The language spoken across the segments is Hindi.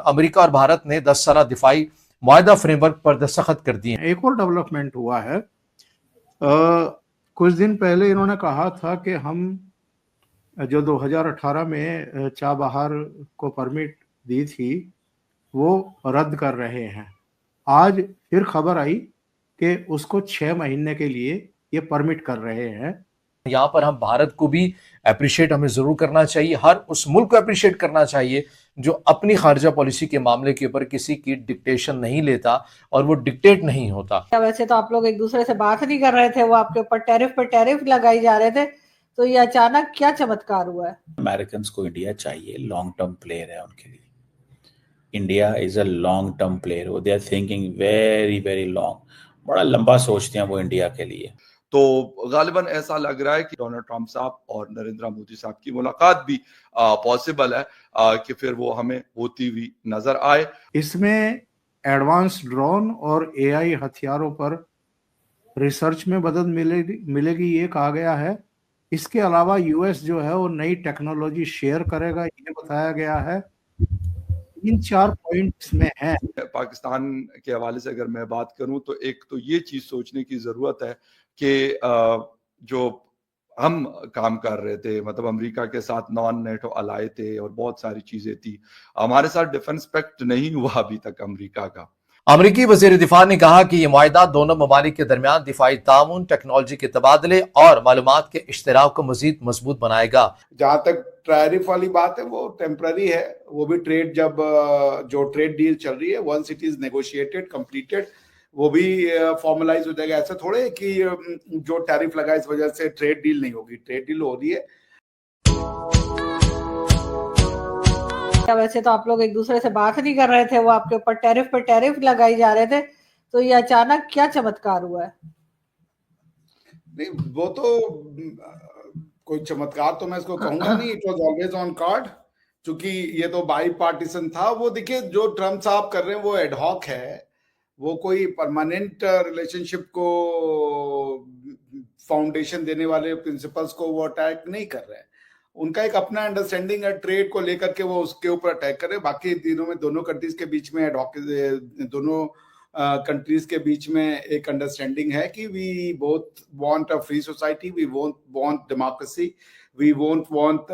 अमेरिका और भारत ने 10 साला दिफाई मुआहदा फ्रेमवर्क पर दस्तखत कर दिए। एक और डेवलपमेंट हुआ है। कुछ दिन पहले इन्होंने कहा था कि हम जो 2018 में चाबहार को परमिट दी थी वो रद्द कर रहे हैं। आज फिर खबर आई कि उसको 6 महीने के लिए ये परमिट कर रहे हैं। यहाँ पर हम भारत को भी अप्रिशिएट हमें जरूर करना चाहिए, हर उस मुल्क को अप्रिशिएट करना चाहिए जो अपनी खारजा पॉलिसी के मामले के ऊपर किसी की डिक्टेशन नहीं लेता और वो डिक्टेट नहीं होता। वैसे तो आप लोग एक दूसरे से बात नहीं कर रहे थे, वो आपके ऊपर टैरिफ पर टैरिफ लगाई जा रहे थे, तो ये अचानक क्या चमत्कार हुआ है? अमेरिकन को इंडिया चाहिए, लॉन्ग टर्म प्लेयर है उनके लिए। India is a long term player, वो they are thinking very very long, बड़ा लंबा सोचते हैं वो इंडिया के लिए। तो गालिबन ऐसा लग रहा है कि डोनाल्ड ट्रंप साहब और नरेंद्र मोदी साहब की मुलाकात भी पॉसिबल है कि फिर वो हमें होती हुई नजर आए। इसमें एडवांस ड्रोन और एआई हथियारों पर रिसर्च में मदद मिलेगी ये कहा गया है। इसके अलावा यूएस जो है वो नई टेक्नोलॉजी शेयर करेगा ये बताया गया है। 3-4 पॉइंट्स में है। पाकिस्तान के हवाले से अगर मैं बात करूं तो एक तो ये चीज सोचने की जरूरत है कि जो हम काम कर रहे थे, मतलब अमेरिका के साथ नॉन नेटो अलाय थे और बहुत सारी चीजें थी, हमारे साथ डिफेंस पैक्ट नहीं हुआ अभी तक अमेरिका का। अमरीकी वजीर दिफा ने कहा कि यह मुआहदा दोनों ममालिक के दरमियान दिफाई ताउन, टेक्नोलॉजी के तबादले और मालूमात के इश्तराक को मजीद मजबूत बनाएगा। जहां तक टैरिफ वाली बात है वो टेम्पररी है, वो भी ट्रेड जब जो ट्रेड डील चल रही है once it is negotiated completed वो भी फॉर्मलाइज हो जाएगा। ऐसा थोड़े कि जो टैरिफ लगा इस वजह से ट्रेड डील नहीं होगी, ट्रेड डील हो रही है। वैसे तो आप लोग एक दूसरे से बात नहीं कर रहे थे, वो आपके ऊपर टैरिफ पर टैरिफ लगाई जा रहे थे, तो ये अचानक क्या चमत्कार हुआ है? नहीं, वो तो कोई चमत्कार तो मैं इसको कहूंगा नहीं, it was always on card, क्योंकि ये तो बाई पार्टीशन था। वो देखिए जो ट्रम्प साहब कर रहे हैं वो एडहॉक है, वो कोई परमानेंट रिलेशनशिप को फाउंडेशन देने वाले प्रिंसिपल्स को वो अटैक नहीं कर रहे हैं। उनका एक अपना अंडरस्टैंडिंग है ट्रेड को लेकर के, वो उसके ऊपर अटैक करे। बाकी दिनों में दोनों कंट्रीज के बीच में दोनों कंट्रीज के बीच में एक अंडरस्टैंडिंग है कि we both want a free society, we want democracy, we want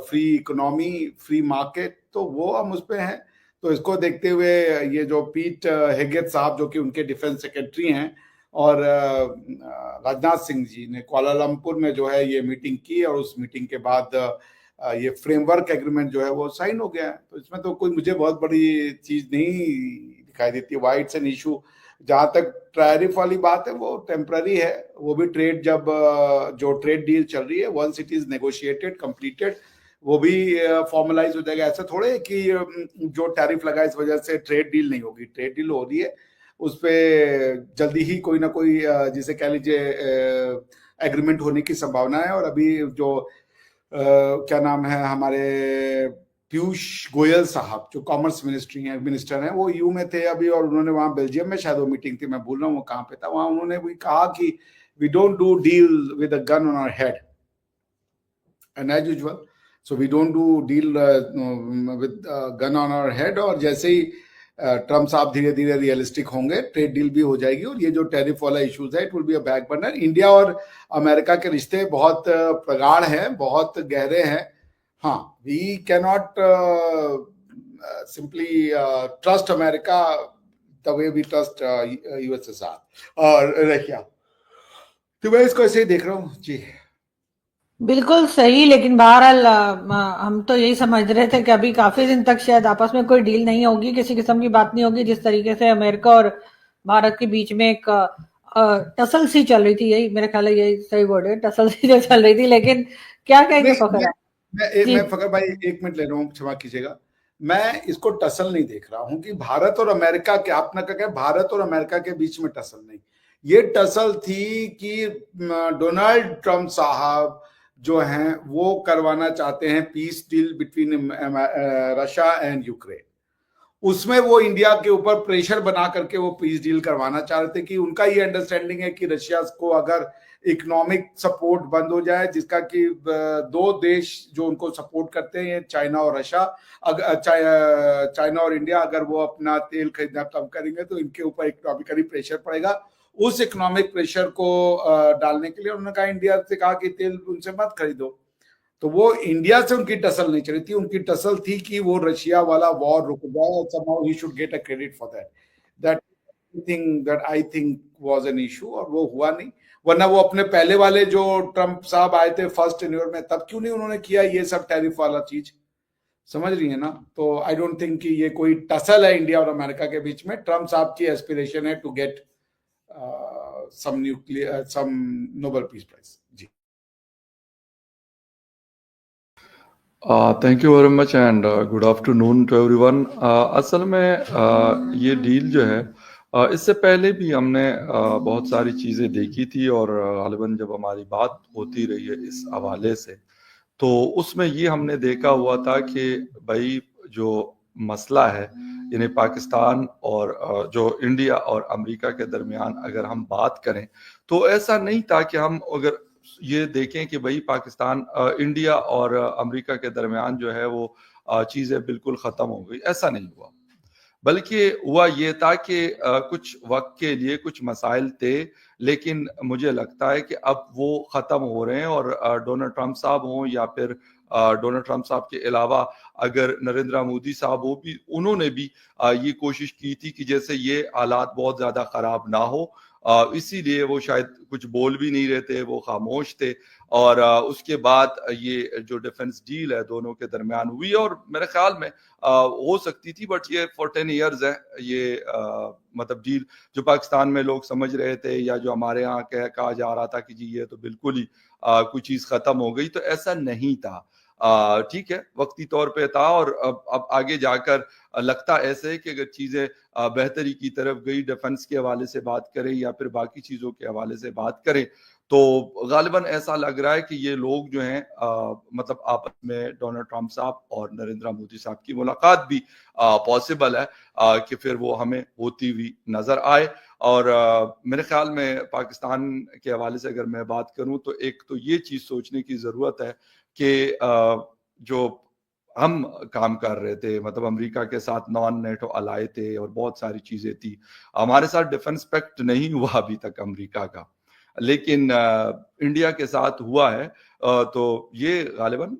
free economy, free market, तो वो हम उस पे हैं। तो इसको देखते हुए ये जो पीट हेगेत साहब जो कि उनके डिफेंस सेक्रेटरी हैं और राजनाथ सिंह जी ने कुआलालंपुर में जो है ये मीटिंग की और उस मीटिंग के बाद ये फ्रेमवर्क एग्रीमेंट जो है वो साइन हो गया है। तो इसमें तो कोई मुझे बहुत बड़ी चीज नहीं दिखाई देती। Why it's an issue. जहां तक टैरिफ वाली बात है वो टेम्पररी है, वो भी ट्रेड जब जो ट्रेड डील चल रही है once it is negotiated completed वो भी फॉर्मलाइज हो जाएगा। ऐसा थोड़े कि जो टैरिफ लगा इस वजह से ट्रेड डील नहीं होगी, ट्रेड डील हो रही है, उस पे जल्दी ही कोई ना कोई जिसे कह लीजिए एग्रीमेंट होने की संभावना है। और अभी जो क्या नाम है हमारे पीयूष गोयल साहब जो कॉमर्स मिनिस्टर हैं, वो यू में थे अभी और उन्होंने वहां बेल्जियम में शायद वो मीटिंग थी, मैं भूल रहा हूँ वो कहाँ पे था, वहां उन्होंने भी कहा कि we don't do deal with a gun on our head and as usual so we don't do deal with gun on our head. और जैसे ही ट्रम्प साहब धीरे धीरे रियलिस्टिक होंगे ट्रेड डील भी हो जाएगी और ये जो टैरिफ वाला इश्यूज है it will be a back burner. India और अमेरिका के रिश्ते बहुत प्रगाढ़ हैं, बहुत गहरे हैं। हाँ, we cannot simply trust America the way we trust USSR और रशिया। तो मैं इसको ऐसे ही देख रहा हूँ जी। बिल्कुल सही, लेकिन बहरहाल हम तो यही समझ रहे थे कि अभी काफी दिन तक शायद आपस में कोई डील नहीं होगी, किसी किस्म की बात नहीं होगी। जिस तरीके से अमेरिका और भारत के बीच में एक टसल सी चल रही थी, यही मेरा ख्याल है यही सही वर्ड है, टसल सी जो चल रही थी। लेकिन क्या कहेंगे फखर? मैं फखर भाई 1 मिनट ले रहा हूँ, क्षमा कीजिएगा। मैं इसको टसल नहीं देख रहा हूँ कि भारत और अमेरिका के, आपने कहा भारत और अमेरिका के बीच में टसल नहीं, ये टसल थी कि डोनाल्ड ट्रम्प साहब जो हैं वो करवाना चाहते हैं peace deal between Russia and Ukraine. उसमें वो इंडिया के ऊपर प्रेशर बना करके वो पीस डील करवाना चाह रहे थे कि उनका ये अंडरस्टैंडिंग है कि रशिया को अगर इकोनॉमिक सपोर्ट बंद हो जाए, जिसका कि दो देश जो उनको सपोर्ट करते हैं, चाइना और रशिया, चाइना और इंडिया, अगर वो अपना तेल खरीदना कम करेंगे तो इनके ऊपर इकोनॉमिकली प्रेशर पड़ेगा। उस इकोनॉमिक प्रेशर को डालने के लिए उन्होंने कहा, इंडिया से कहा कि तेल उनसे मत खरीदो। तो वो इंडिया से उनकी टसल नहीं चली थी, उनकी टसल थी कि वो रशिया वाला वॉर रुक जाए, somehow he should get a credit for that. That thing that I think was an issue, और वो हुआ नहीं। वरना वो अपने पहले वाले जो ट्रम्प साहब आए थे फर्स्ट टेन्योर में, तब क्यों नहीं उन्होंने किया ये सब टैरिफ वाला चीज, समझ रही है ना। तो आई डोंट थिंक कि ये कोई टसल है इंडिया और अमेरिका के बीच में। ट्रम्प साहब की एस्पिरेशन है to get some Nobel peace prize. जी, thank you very much and good afternoon to everyone. असल में ये डील जो है, इससे पहले भी हमने बहुत सारी चीज़ें देखी थी, और गालिबन जब हमारी बात होती रही है इस हवाले से, तो उसमें ये हमने देखा हुआ था कि भाई जो मसला है, यानी पाकिस्तान और जो इंडिया और अमेरिका के दरमियान अगर हम बात करें, तो ऐसा नहीं था कि हम अगर ये देखें कि भाई पाकिस्तान इंडिया और अमेरिका के दरमियान जो है वो चीज़ें बिल्कुल ख़त्म हो गई, ऐसा नहीं हुआ। बल्कि हुआ ये था कि कुछ वक्त के लिए कुछ मसाइल थे, लेकिन मुझे लगता है कि अब वो ख़त्म हो रहे हैं। और डोनाल्ड ट्रंप साहब हों या फिर डोनाल्ड ट्रंप साहब के अलावा अगर नरेंद्र मोदी साहब हो, भी उन्होंने भी ये कोशिश की थी कि जैसे ये हालात बहुत ज़्यादा ख़राब ना हो, इसीलिए वो शायद कुछ बोल भी नहीं रहे थे, वो खामोश थे। और उसके बाद ये जो डिफेंस डील है दोनों के दरमियान हुई, और मेरे ख्याल में हो सकती थी, बट ये फॉर 10 ईयर्स है ये मतलब डील, जो पाकिस्तान में लोग समझ रहे थे या जो हमारे यहाँ कहा जा रहा था कि जी ये तो बिल्कुल ही कोई चीज खत्म हो गई, तो ऐसा नहीं था। ठीक है, वक्ती तौर पे था, और अब आगे जाकर लगता ऐसे है कि अगर चीजें बेहतरी की तरफ गई, डिफेंस के हवाले से बात करें या फिर बाकी चीजों के हवाले से बात करें, तो गालिबन ऐसा लग रहा है कि ये लोग जो हैं मतलब आपस में डोनाल्ड ट्रंप साहब और नरेंद्र मोदी साहब की मुलाकात भी पॉसिबल है कि फिर वो हमें होती हुई नजर आए। और मेरे ख्याल में पाकिस्तान के हवाले से अगर मैं बात करूं, तो एक तो ये चीज सोचने की जरूरत है कि जो हम काम कर रहे थे, मतलब अमेरिका के साथ नॉन नेटो अलाए थे और बहुत सारी चीजें थी, हमारे साथ डिफेंस पैक्ट नहीं हुआ अभी तक अमेरिका का, लेकिन इंडिया के साथ हुआ है। तो ये गालिबन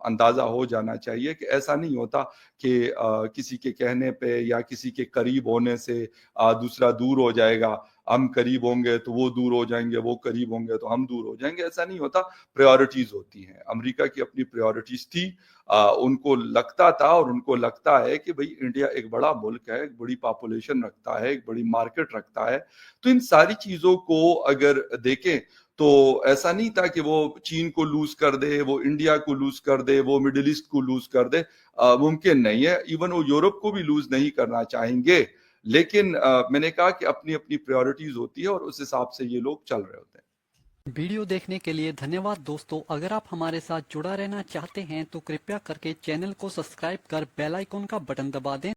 अंदाजा हो जाना चाहिए कि ऐसा नहीं होता कि किसी के कहने पे या किसी के करीब होने से दूसरा दूर हो जाएगा, हम करीब होंगे तो वो दूर हो जाएंगे, वो करीब होंगे तो हम दूर हो जाएंगे, ऐसा नहीं होता। प्रायोरिटीज होती हैं, अमेरिका की अपनी प्रायोरिटीज थी। उनको लगता था और उनको लगता है कि भाई इंडिया एक बड़ा मुल्क है, एक बड़ी पॉपुलेशन रखता है, एक बड़ी मार्केट रखता है, तो इन सारी चीजों को अगर देखें तो ऐसा नहीं था कि वो चीन को लूज कर दे, वो इंडिया को लूज कर दे, वो मिडिल ईस्ट को लूज कर दे, मुमकिन नहीं है। इवन वो यूरोप को भी लूज नहीं करना चाहेंगे, लेकिन मैंने कहा कि अपनी अपनी प्रायोरिटीज होती है और उस हिसाब से ये लोग चल रहे होते हैं। वीडियो देखने के लिए धन्यवाद दोस्तों। अगर आप हमारे साथ जुड़ा रहना चाहते हैं तो कृपया करके चैनल को सब्सक्राइब कर बेल आइकॉन का बटन दबा दें।